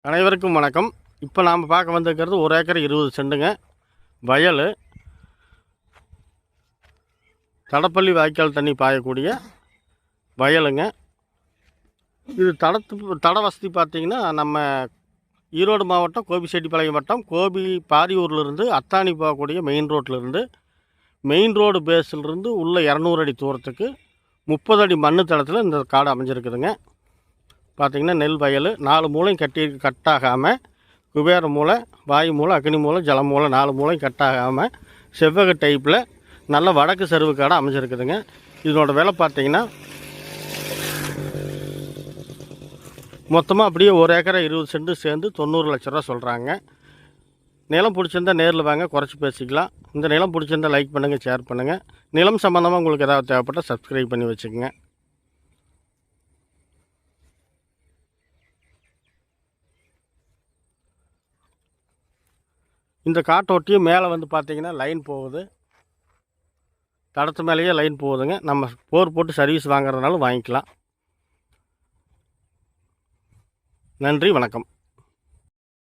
அனைவருக்கும் வணக்கம். இப்போ நாம் பார்க்க வந்திருக்கிறது 1 ஏக்கர் 20 சென்ட்டுங்க வயல். தடப்பள்ளி வாய்க்கால் தண்ணி பாயக்கூடிய வயலுங்க. இது தட வசதி பார்த்திங்கன்னா நம்ம ஈரோடு மாவட்டம் கோபிச்செட்டிப்பாளையம் வட்டம் கோபி பாரியூர்லேருந்து அத்தானி போகக்கூடிய மெயின் ரோட்டிலிருந்து மெயின் ரோடு பேஸிலிருந்து உள்ள 200 அடி தூரத்துக்கு 30 அடி மண்ணு தளத்தில் இந்த காடு அமைஞ்சிருக்குதுங்க. பார்த்திங்கன்னா நெல் வயல் 4 மூலையும் கட்டாகாமல் குபேர மூலை, வாயு மூலை, அக்னி மூலை, ஜல மூலை 4 மூலையும் கட்டாகாமல் செவ்வக டைப்பில் நல்ல வடக்கு சருவு காடை அமைஞ்சிருக்குதுங்க. இதனோட விலை பார்த்திங்கன்னா மொத்தமாக அப்படியே 1 ஏக்கரை 20 சென்ட் சேர்ந்து 90 லட்ச ரூபா சொல்கிறாங்க. நிலம் பிடிச்சிருந்தா நேரில் வாங்க, குறைச்சி பேசிக்கலாம். இந்த நிலம் பிடிச்சிருந்தால் லைக் பண்ணுங்கள், ஷேர் பண்ணுங்கள். நிலம் சம்மந்தமாக உங்களுக்கு ஏதாவது தேவைப்பட்டால் சப்ஸ்கிரைப் பண்ணி வச்சுக்கோங்க. இந்த காட்டோட்டியும் மேலே வந்து பார்த்திங்கன்னா லைன் போகுது, தடத்து மேலேயே லைன் போகுதுங்க. நம்ம போர் போட்டு சர்வீஸ் வாங்குறதுனாலும் வாங்கிக்கலாம். நன்றி, வணக்கம்.